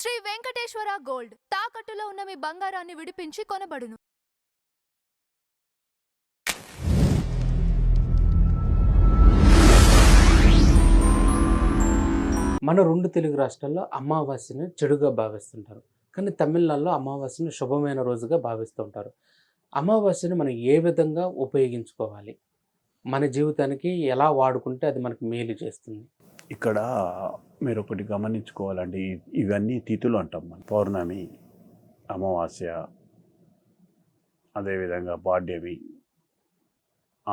Shri Venkateswara gold తాకట్టులో ఉన్న మీ బంగారాన్ని విడిపించి కొనబడును. మన 2 తెలుగు రాష్ట్రాల్లో అమావాస్యని చెడుగా భావిస్తుంటారు. కానీ తమిళనాడులో అమావాస్యని శుభమైన రోజుగా భావిస్తుంటారు. అమావాస్యని మనం ఏ విధంగా ఉపయోగించుకోవాలి? మన జీవితానికి ఎలా వాడుకుంటే అది మనకు మేలు చేస్తుంది? ఇక్కడ మీరు ఒకటి గమనించుకోవాలండి. ఇవన్నీ తిథులు అంటాం మనం. పౌర్ణమి, అమావాస్య, అదేవిధంగా పాడ్యమి,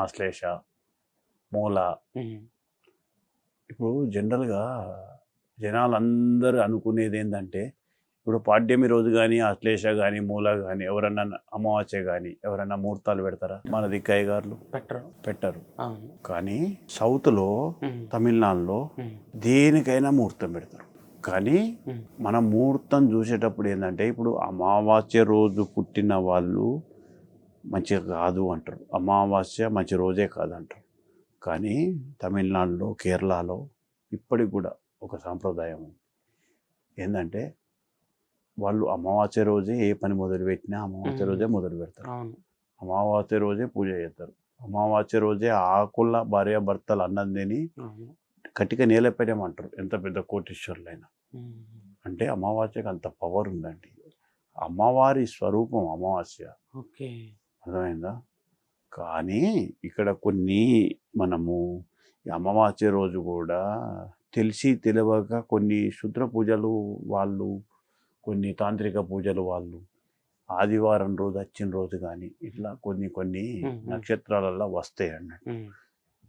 ఆశ్లేష, మూల. ఇప్పుడు జనరల్గా జనాలందరూ అనుకునేది ఏంటంటే, ఇప్పుడు పాడ్యమి రోజు కానీ, ఆశ్లేష కానీ, మూల కానీ, ఎవరన్నా అమావాస్య కానీ ఎవరన్నా ముహూర్తాలు పెడతారా? మన దిక్కయ్య గారు పెట్టరు. కానీ సౌత్లో, తమిళనాడులో దేనికైనా ముహూర్తం పెడతారు. కానీ మన ముహూర్తం చూసేటప్పుడు ఏంటంటే, ఇప్పుడు అమావాస్య రోజు పుట్టిన వాళ్ళు మంచిగా కాదు అంటారు, అమావాస్య మంచి రోజే కాదంటారు. కానీ తమిళనాడులో, కేరళలో ఇప్పటికి కూడా ఒక సాంప్రదాయం ఏంటంటే, వాళ్ళు అమావాస్య రోజే ఏ పని మొదలుపెట్టినా అమావాస్య రోజే మొదలు పెడతారు. అమావాస్య రోజే పూజ చేస్తారు. అమావాస్య రోజే ఆకుల భార్యాభర్తలు అన్నం తిని కటిక నేల పెట్టమంటారు, ఎంత పెద్ద కోటీశ్వరులైనా. అంటే అమావాస్యకి అంత పవర్ ఉందండి. అమ్మవారి స్వరూపం అమావాస్య. అర్థమైందా? కానీ ఇక్కడ కొన్ని మనము అమావాస్య రోజు కూడా తెలిసి తెలియక కొన్ని శుద్ర పూజలు వాళ్ళు, కొన్ని తాంత్రిక పూజలు వాళ్ళు ఆదివారం రోజు వచ్చిన రోజు కానీ ఇట్లా కొన్ని నక్షత్రాలలో వస్తాయి అన్నట్టు.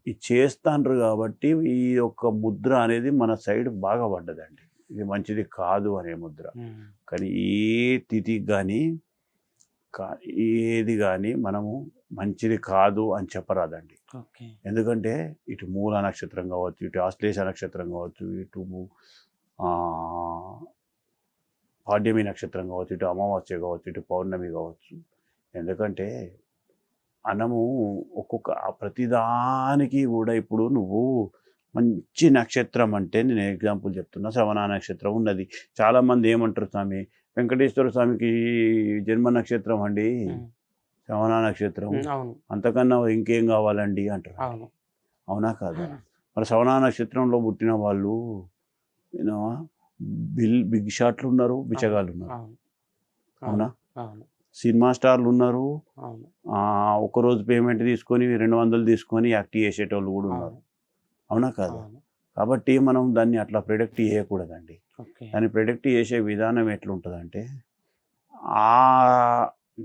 ఇది చేస్తాండ్రు కాబట్టి ఈ యొక్క ముద్ర అనేది మన సైడ్ బాగా పడ్డదండి. ఇది మంచిది కాదు అనే ముద్ర. కానీ ఏ తిథి కానీ ఏది కానీ మనము మంచిది కాదు అని చెప్పరాదండి. ఎందుకంటే ఇటు మూల నక్షత్రం కావచ్చు, ఇటు ఆశ్లేష నక్షత్రం కావచ్చు, ఇటు పాడ్యమి నక్షత్రం కావచ్చు, ఇటు అమావాస్య కావచ్చు, ఇటు పౌర్ణమి కావచ్చు. ఎందుకంటే మనము ఒక్కొక్క ప్రతిదానికి కూడా ఇప్పుడు నువ్వు మంచి నక్షత్రం అంటే, నేను ఎగ్జాంపుల్ చెప్తున్నా, శ్రవణ నక్షత్రం ఉన్నది. చాలామంది ఏమంటారు, స్వామి వెంకటేశ్వర స్వామికి జన్మ నక్షత్రం అండి శ్రవణ నక్షత్రం, అంతకన్నా ఇంకేం కావాలండి అంటారు. అవునా కాదా? మరి శ్రవణ నక్షత్రంలో పుట్టిన వాళ్ళు బిగ్ షాట్లు ఉన్నారు, బిచ్చగాళ్ళు ఉన్నారు. అవునా? సినిమా స్టార్లు ఉన్నారు, ఒకరోజు పేమెంట్ తీసుకొని 200 తీసుకొని యాక్ట్ చేసేటోళ్ళు కూడా ఉన్నారు. అవునా కాదా? కాబట్టి మనం దాన్ని అట్లా ప్రిడిక్ట్ చేయకూడదండి. దాన్ని ప్రిడిక్ట్ చేసే విధానం ఎట్లుంటుందంటే, ఆ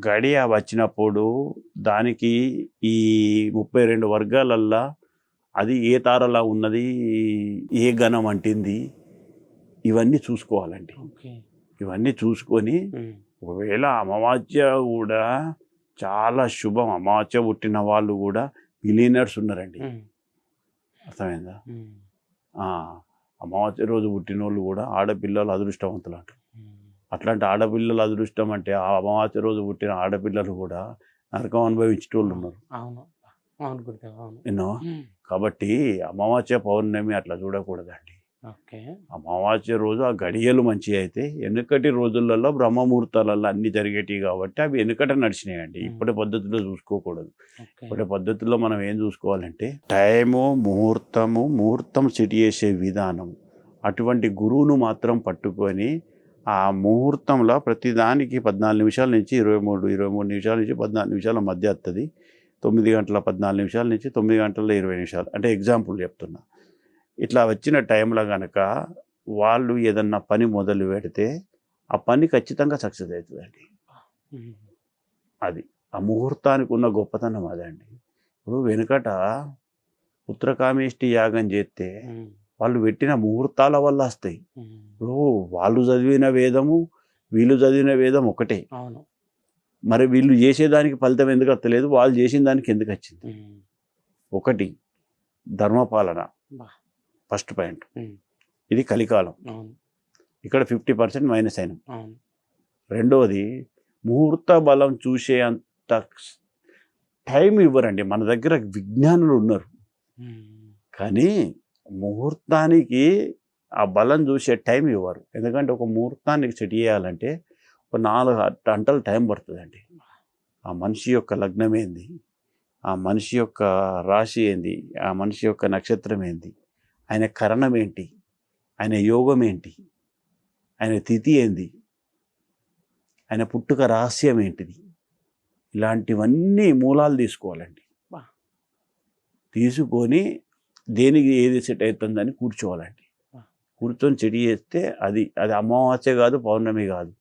గడియ వచ్చినప్పుడు దానికి ఈ 32 వర్గాలల్లా అది ఏ తారలా ఉన్నది, ఏ గణం అంటింది, ఇవన్నీ చూసుకోవాలండి. ఇవన్నీ చూసుకొని ఒకవేళ అమావాస్య కూడా చాలా శుభం, అమావాస్య పుట్టిన వాళ్ళు కూడా మిలియనర్స్ ఉన్నారండి. అర్థమైందా? అమావాస్య రోజు పుట్టిన వాళ్ళు కూడా ఆడపిల్లలు అదృష్టవంతులు అంటారు. అట్లాంటి ఆడపిల్లలు అదృష్టం అంటే ఆ అమావాస్య రోజు పుట్టిన ఆడపిల్లలు కూడా నరకం అనుభవించేటోళ్ళు ఉన్నారు. ఎన్నో. కాబట్టి అమావాస్య పౌర్ణమి అట్లా చూడకూడదండి. అమావాస్య రోజు ఆ గడియలు మంచి అయితే, వెనుకటి రోజులలో బ్రహ్మముహూర్తాలలో అన్ని జరిగేటివి కాబట్టి అవి వెనుకట నడిచినాయండి. ఇప్పటి పద్ధతిలో చూసుకోకూడదు. ఇప్పటి పద్ధతిలో మనం ఏం చూసుకోవాలంటే టైము, ముహూర్తం సెట్ చేసే విధానం, అటువంటి గురువును మాత్రం పట్టుకొని ఆ ముహూర్తంలో ప్రతిదానికి 14 నిమిషాల నుంచి 23 నిమిషాల నుంచి 14 నిమిషాల మధ్య వస్తుంది. 9 గంటల 14 నిమిషాల నుంచి 9 గంటల 20 నిమిషాలు అంటే ఎగ్జాంపుల్ చెప్తున్నా. ఇట్లా వచ్చిన టైంలో కనుక వాళ్ళు ఏదన్నా పని మొదలు పెడితే ఆ పని ఖచ్చితంగా సక్సెస్ అవుతుందండి. అది ఆ ముహూర్తానికి ఉన్న గొప్పతనం అదండి. ఇప్పుడు వెనుకట పుత్రకామేష్టి యాగం చేస్తే వాళ్ళు పెట్టిన ముహూర్తాల వల్ల వస్తాయి. ఇప్పుడు వాళ్ళు చదివిన వేదము, వీళ్ళు చదివిన వేదం ఒకటే. మరి వీళ్ళు చేసేదానికి ఫలితం ఎందుకు వస్తలేదు, వాళ్ళు చేసిన దానికి ఎందుకు వచ్చింది? ఒకటి ధర్మపాలన, ఫస్ట్ పాయింట్. ఇది కలికాలం, ఇక్కడ 50% మైనస్ అయినాం. రెండవది ముహూర్త బలం చూసే అంత టైం ఇవ్వరండి. మన దగ్గర విజ్ఞానులు ఉన్నారు, కానీ ముహూర్తానికి ఆ బలం చూసే టైం ఇవ్వరు. ఎందుకంటే ఒక ముహూర్తానికి సెట్ చేయాలంటే ఒక 4 గంటలు టైం పడుతుందండి. ఆ మనిషి యొక్క లగ్నం ఏంది, ఆ మనిషి యొక్క రాశి ఏంది, ఆ మనిషి యొక్క నక్షత్రం ఏంది, ఆయన కరణం ఏంటి, ఆయన యోగం ఏంటి, ఆయన తిథి ఏంది, ఆయన పుట్టుక రహస్యం ఏంటిది, ఇలాంటివన్నీ మూలాలు తీసుకోవాలండి. తీసుకొని దేనికి ఏది సెట్ అవుతుందని కూర్చోవాలండి. కూర్చొని చెడి చేస్తే అది అమావాస్య కాదు, పౌర్ణమి కాదు,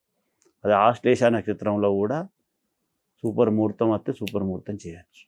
అది ఆశ్లేష నక్షత్రంలో కూడా సూపర్ ముహూర్తం వస్తే సూపర్ ముహూర్తం చేయొచ్చు.